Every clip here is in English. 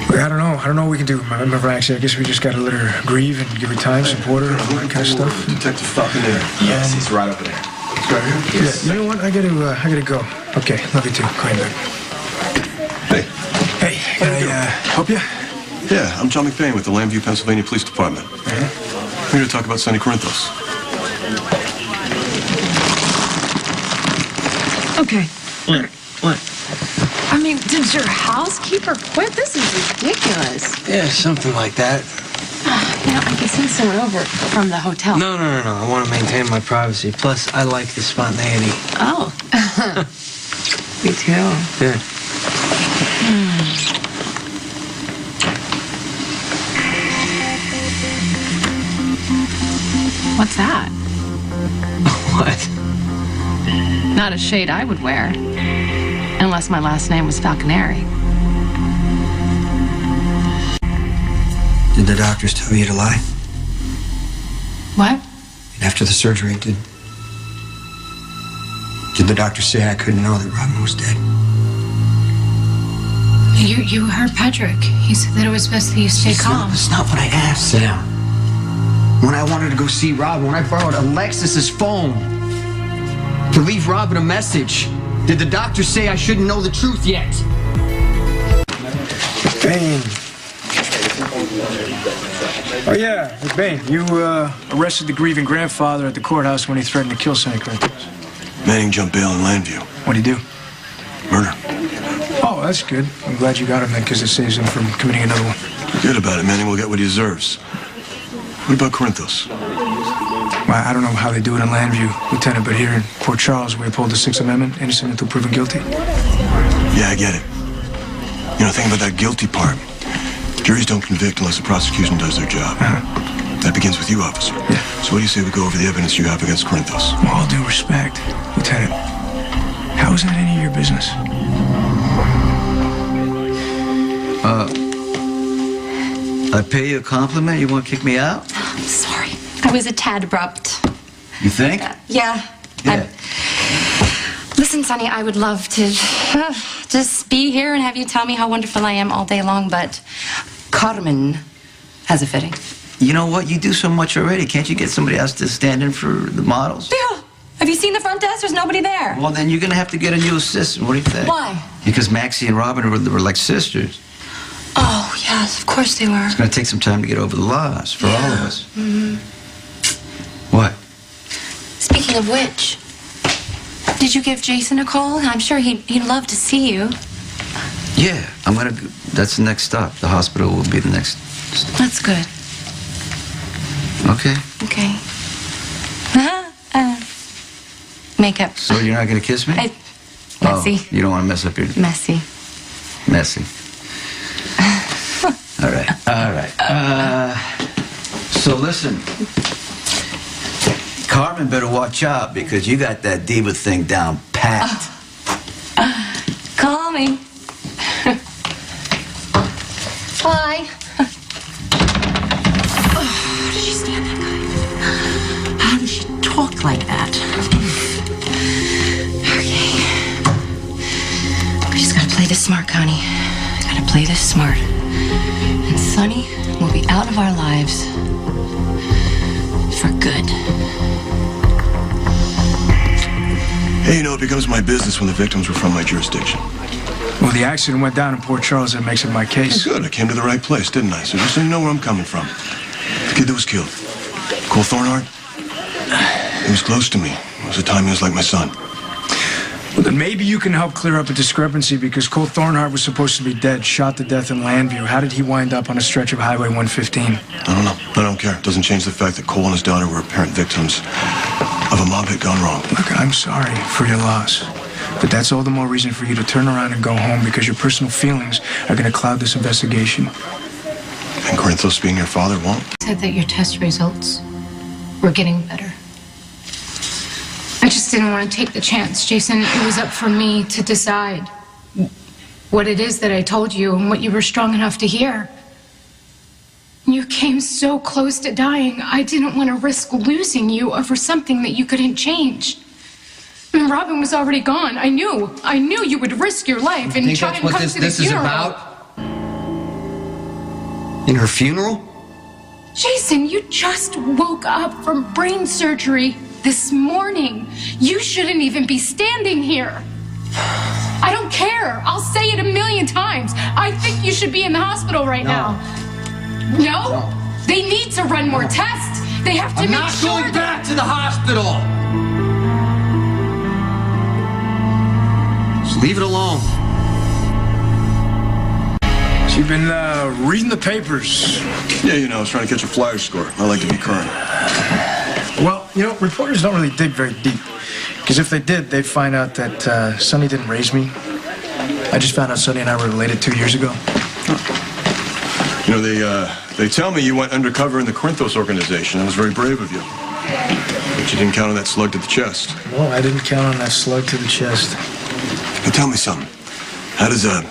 I don't know what we can do. Remember, actually, I guess we just gotta let her grieve and give her time, support her, all that kind of stuff. Detective Falconer. Yes, he's right over there. He's right here? Yes. Yeah, you know what? I gotta go. Okay, love you too. Call you back. Hey. Hey, can I help you? Yeah, I'm John McBain with the Lambview, Pennsylvania Police Department. I'm here to talk about Sonny Corinthos. Okay. What? I mean, did your housekeeper quit? This is ridiculous. Yeah, something like that. You know, I can send someone over from the hotel. No. I want to maintain my privacy. Plus, I like the spontaneity. Oh. Me too. Yeah. What's that? What? Not a shade I would wear. Unless my last name was Falconeri. Did the doctors tell you to lie? What? After the surgery, did the doctor say I couldn't know that Robin was dead? You heard Patrick. He said that it was best that you stay calm. That's not what I asked, Sam. When I wanted to go see Robin, when I borrowed Alexis's phone to leave Robin a message, did the doctor say I shouldn't know the truth yet? Bane. Oh, yeah, Bane, you arrested the grieving grandfather at the courthouse when he threatened to kill Sonny Corinthos. Manning jumped bail in Lambview. What'd he do? Murder. Oh, that's good. I'm glad you got him then, because it saves him from committing another one. Forget about it. Manning will get what he deserves. What about Corinthos? Well, I don't know how they do it in Lambview, Lieutenant, but here in Port Charles, we uphold the Sixth Amendment, innocent until proven guilty. Yeah, I get it. You know, think about that guilty part. Juries don't convict unless the prosecution does their job. That begins with you, officer. Yeah. So what do you say we go over the evidence you have against Corinthos? With all due respect, Lieutenant, how is that any of your business? I pay you a compliment? You want to kick me out? I'm sorry. I was a tad abrupt. You think? Yeah. Listen, Sonny, I would love to just be here and have you tell me how wonderful I am all day long, but Carmen has a fitting. You know what? You do so much already. Can't you get somebody else to stand in for the models? Yeah. Have you seen the front desk? There's nobody there. Well, then you're going to have to get a new assistant. What do you think? Why? Because Maxie and Robin were like sisters. Oh, yes, of course they were. It's going to take some time to get over the loss for all of us. What? Speaking of which, did you give Jason a call? I'm sure he'd love to see you. Yeah, I'm going to... That's the next stop. The hospital will be the next stop. That's good. Okay. Okay. Makeup. So you're not going to kiss me? Messy. Oh, you don't want to mess up your... Messy. Messy. All right. So listen. Carmen better watch out because you got that diva thing down packed. Call me. Bye. How does she stand that guy? How does she talk like that? Okay. We just gotta play this smart, Connie. Gotta play this smart. And Sonny will be out of our lives for good. Hey, you know, it becomes my business when the victims were from my jurisdiction. Well, the accident went down in Port Charles. That makes it my case. Oh, good. I came to the right place, didn't I? So just so you know where I'm coming from. The kid that was killed, Cole Thornhart, he was close to me. It was a time he was like my son. Well, then maybe you can help clear up a discrepancy because Cole Thornhart was supposed to be dead, shot to death in Lambview. How did he wind up on a stretch of Highway 115? I don't know. I don't care. It doesn't change the fact that Cole and his daughter were apparent victims of a mob hit gone wrong. Look, I'm sorry for your loss. But that's all the more reason for you to turn around and go home because your personal feelings are going to cloud this investigation. And Corinthos being your father won't? Said that your test results were getting better. I just didn't want to take the chance, Jason. It was up for me to decide what it is that I told you and what you were strong enough to hear. You came so close to dying, I didn't want to risk losing you over something that you couldn't change. And Robin was already gone. I knew you would risk your life and try and come to the funeral. This is about? In her funeral? Jason, you just woke up from brain surgery this morning. You shouldn't even be standing here. I don't care. I'll say it 1,000,000 times. I think you should be in the hospital right now. No? They need to run more tests. They have to I'm make not sure going back to the hospital. Just leave it alone. So you've been reading the papers. Yeah, you know, I was trying to catch a flyer score. I like to be current. Well, you know, reporters don't really dig very deep. Because if they did, they'd find out that Sonny didn't raise me. I just found out Sonny and I were related 2 years ago. You know, they tell me you went undercover in the Corinthos organization. That was very brave of you. But you didn't count on that slug to the chest. No, I didn't count on that slug to the chest. Now tell me something. How does a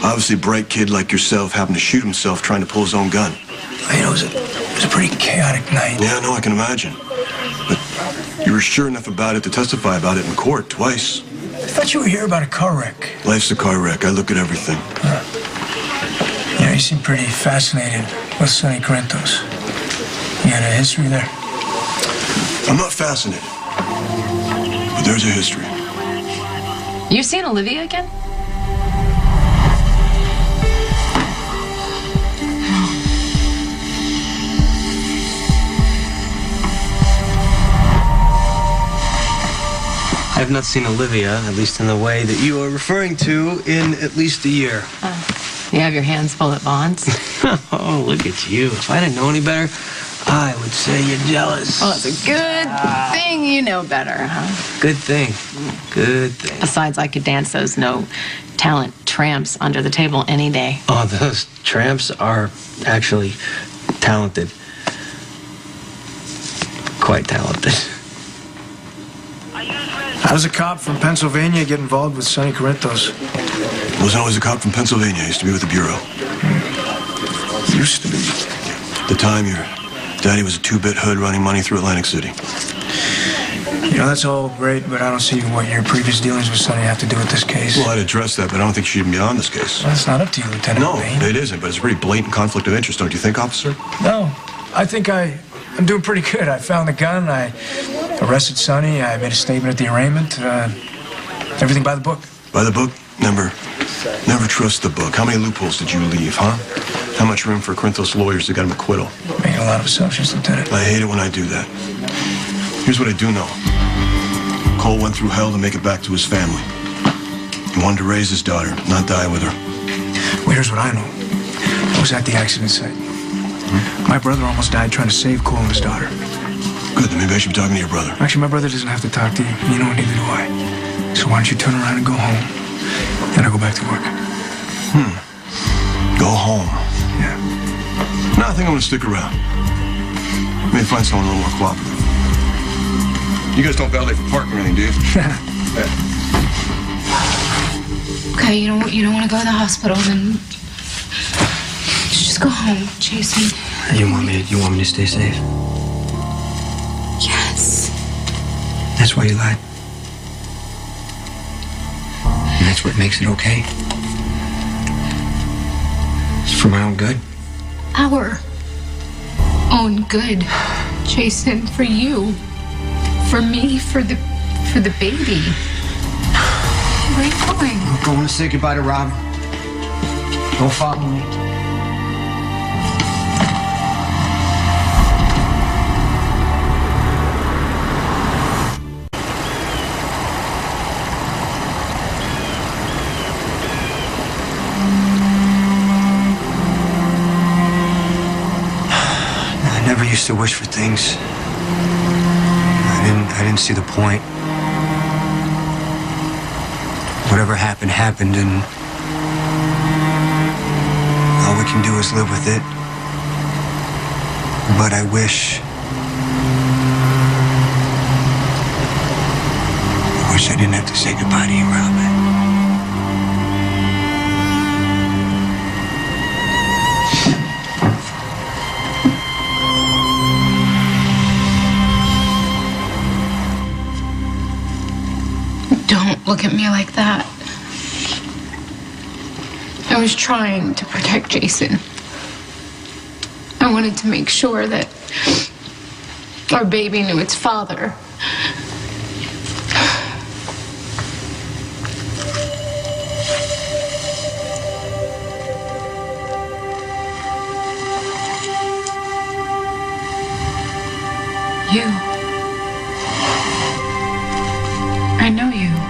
obviously bright kid like yourself happen to shoot himself trying to pull his own gun? You know, it was a pretty chaotic night. Yeah, no, I can imagine. But you were sure enough about it to testify about it in court twice. I thought you were here about a car wreck. Life's a car wreck. I look at everything. You know, you seem pretty fascinated with Sonny Corinthos. You got a history there? I'm not fascinated. But there's a history. You seen Olivia again? I have not seen Olivia, at least in the way that you are referring to, in at least a year. You have your hands full at Bonds? Oh, look at you. If I didn't know any better, I would say you're jealous. Well, it's a good thing you know better, huh? Good thing. Good thing. Besides, I could dance those no-talent tramps under the table any day. Oh, those tramps are actually talented. Quite talented. How does a cop from Pennsylvania get involved with Sonny Corinthos? Wasn't always a cop from Pennsylvania. I used to be with the Bureau. Used to be. At the time, your daddy was a two-bit hood running money through Atlantic City. You know, that's all great, but I don't see what your previous dealings with Sonny have to do with this case. Well, I'd address that, but I don't think she should be on this case. Well, that's not up to you, Lieutenant No, Bain. it isn't, but it's a pretty blatant conflict of interest, don't you think, officer? No, I think I'm doing pretty good. I found the gun, I arrested Sonny, I made a statement at the arraignment. Everything by the book. By the book? Never trust the book. How many loopholes did you leave, huh? How much room for Corinthos lawyers to get him acquittal? Making a lot of assumptions, Lieutenant. I hate it when I do that. Here's what I do know. Cole went through hell to make it back to his family. He wanted to raise his daughter, not die with her. Well, here's what I know. I was at the accident site. My brother almost died trying to save Cole and his daughter. Good, then maybe I should be talking to your brother. Actually, my brother doesn't have to talk to you. You know, neither do I. So why don't you turn around and go home? Then I'll go back to work. Go home. Yeah. No, I think I'm gonna stick around. Maybe find someone a little more cooperative. You guys don't valet for parking or anything, do you? Okay, you don't want to go to the hospital, then just go home, Jason. You want me to stay safe? Yes. That's why you lied. And that's what makes it okay. It's for my own good. Our own good, Jason, for you, for me, for the baby. Where are you going? I'm going to say goodbye to Rob. Don't follow me. I never used to wish for things. I didn't see the point. Whatever happened, happened, and all we can do is live with it. But I wish I didn't have to say goodbye to you, Robin. Don't look at me like that. I was trying to protect Jason. I wanted to make sure that our baby knew its father. You. I know you.